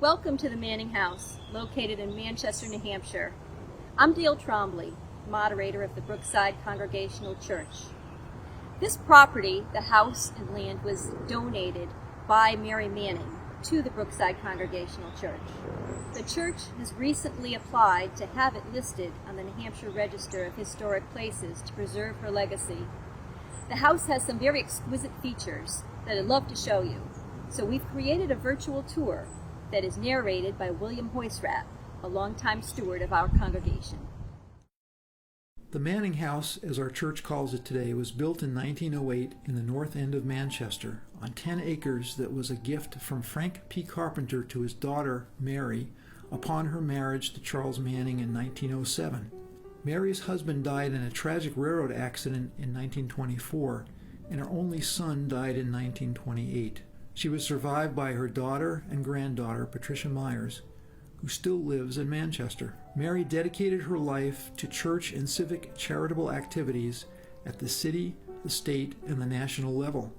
Welcome to the Manning House, located in Manchester, New Hampshire. I'm Dale Trombley, moderator of the Brookside Congregational Church. This property, the house and land, was donated by Mary Manning to the Brookside Congregational Church. The church has recently applied to have it listed on the New Hampshire Register of Historic Places to preserve her legacy. The house has some very exquisite features that I'd love to show you. So we've created a virtual tour that is narrated by William Hoysrath, a longtime steward of our congregation. The Manning House, as our church calls it today, was built in 1908 in the north end of Manchester on 10 acres that was a gift from Frank P. Carpenter to his daughter, Mary, upon her marriage to Charles Manning in 1907. Mary's husband died in a tragic railroad accident in 1924, and her only son died in 1928. She was survived by her daughter and granddaughter, Patricia Myers, who still lives in Manchester. Mary dedicated her life to church and civic charitable activities at the city, the state, and the national level.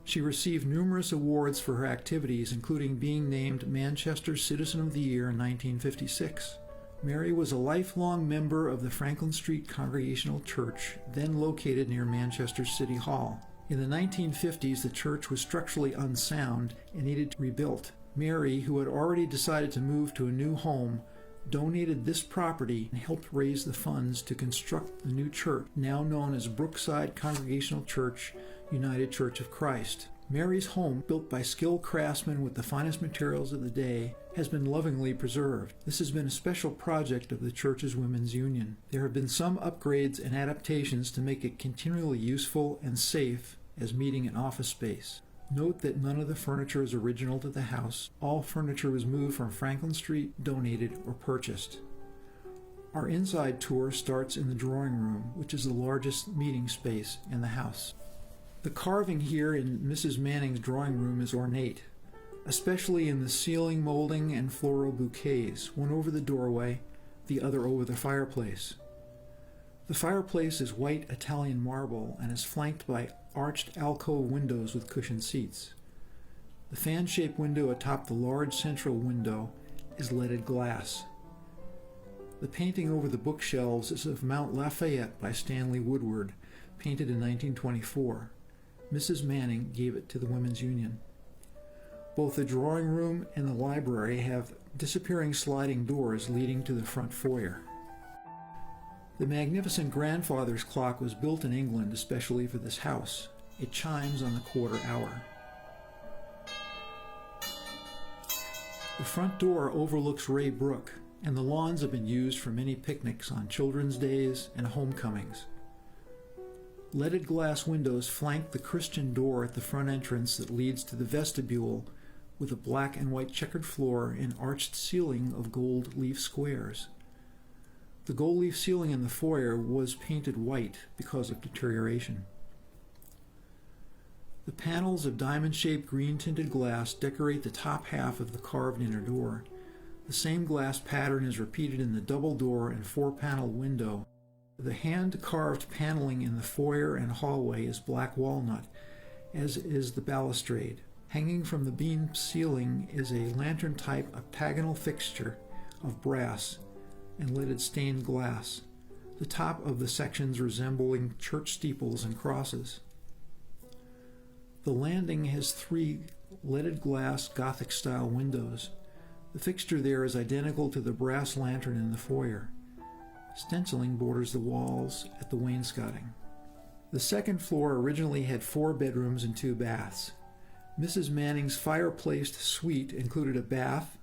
She received numerous awards for her activities, including being named Manchester Citizen of the Year in 1956. Mary was a lifelong member of the Franklin Street Congregational Church, then located near Manchester City Hall. In the 1950s, the church was structurally unsound and needed to be rebuilt. Mary, who had already decided to move to a new home, donated this property and helped raise the funds to construct the new church, now known as Brookside Congregational Church, United Church of Christ. Mary's home, built by skilled craftsmen with the finest materials of the day, has been lovingly preserved. This has been a special project of the church's women's union. There have been some upgrades and adaptations to make it continually useful and safe as meeting and office space. Note that none of the furniture is original to the house. All furniture was moved from Franklin Street, donated, or purchased. Our inside tour starts in the drawing room, which is the largest meeting space in the house. The carving here in Mrs. Manning's drawing room is ornate, especially in the ceiling molding and floral bouquets, one over the doorway, the other over the fireplace. The fireplace is white Italian marble and is flanked by arched alcove windows with cushioned seats. The fan-shaped window atop the large central window is leaded glass. The painting over the bookshelves is of Mount Lafayette by Stanley Woodward, painted in 1924. Mrs. Manning gave it to the Women's Union. Both the drawing room and the library have disappearing sliding doors leading to the front foyer. The magnificent grandfather's clock was built in England especially for this house. It chimes on the quarter hour. The front door overlooks Ray Brook, and the lawns have been used for many picnics on Children's Days and homecomings. Leaded glass windows flank the Christian door at the front entrance that leads to the vestibule with a black and white checkered floor and arched ceiling of gold leaf squares. The gold leaf ceiling in the foyer was painted white because of deterioration. The panels of diamond-shaped green-tinted glass decorate the top half of the carved inner door. The same glass pattern is repeated in the double door and four-panel window. The hand-carved paneling in the foyer and hallway is black walnut, as is the balustrade. Hanging from the beam ceiling is a lantern-type octagonal fixture of brass and leaded stained glass, the top of the sections resembling church steeples and crosses. The landing has 3 leaded glass Gothic-style windows. The fixture there is identical to the brass lantern in the foyer. Stenciling borders the walls at the wainscoting. The second floor originally had 4 bedrooms and 2 baths. Mrs. Manning's fireplaced suite included a bath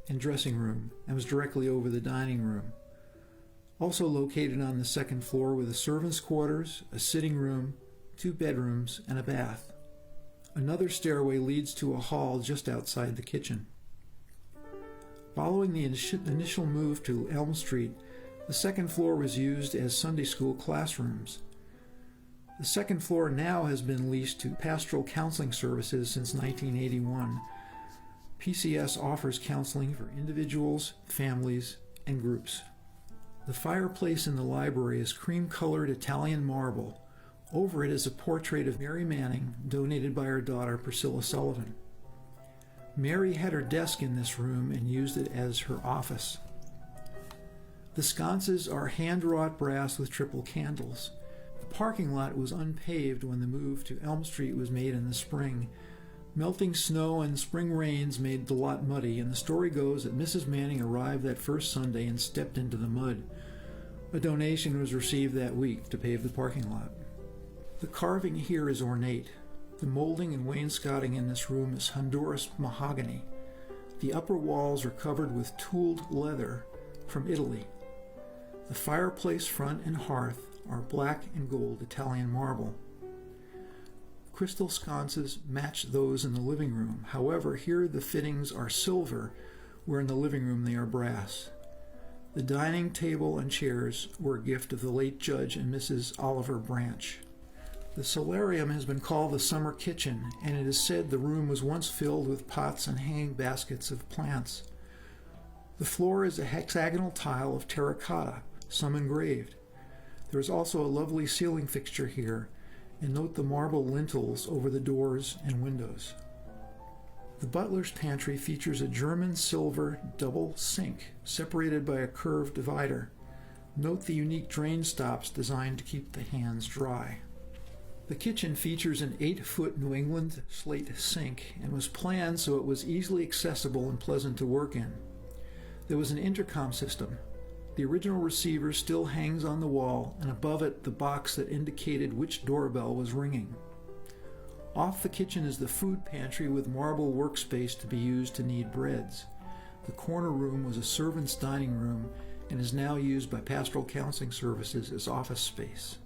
and dressing room and was directly over the dining room. Also located on the second floor were the servants' quarters, a sitting room, 2 bedrooms, and a bath. Another stairway leads to a hall just outside the kitchen. Following the initial move to Elm Street, the second floor was used as Sunday school classrooms. The second floor now has been leased to pastoral counseling services since 1981. PCS offers counseling for individuals, families, and groups. The fireplace in the library is cream-colored Italian marble. Over it is a portrait of Mary Manning, donated by her daughter Priscilla Sullivan. Mary had her desk in this room and used it as her office. The sconces are hand-wrought brass with triple candles. The parking lot was unpaved when the move to Elm Street was made in the spring. Melting snow and spring rains made the lot muddy, and the story goes that Mrs. Manning arrived that first Sunday and stepped into the mud. A donation was received that week to pave the parking lot. The carving here is ornate. The molding and wainscoting in this room is Honduras mahogany. The upper walls are covered with tooled leather from Italy. The fireplace front and hearth are black and gold Italian marble. Crystal sconces match those in the living room. However, here the fittings are silver, where in the living room they are brass. The dining table and chairs were a gift of the late Judge and Mrs. Oliver Branch. The solarium has been called the summer kitchen, and it is said the room was once filled with pots and hanging baskets of plants. The floor is a hexagonal tile of terracotta, some engraved. There is also a lovely ceiling fixture here, and note the marble lintels over the doors and windows. The butler's pantry features a German silver double sink separated by a curved divider. Note the unique drain stops designed to keep the hands dry. The kitchen features an 8-foot New England slate sink and was planned so it was easily accessible and pleasant to work in. There was an intercom system. The original receiver still hangs on the wall, and above it the box that indicated which doorbell was ringing. Off the kitchen is the food pantry with marble workspace to be used to knead breads. The corner room was a servant's dining room and is now used by Pastoral Counseling Services as office space.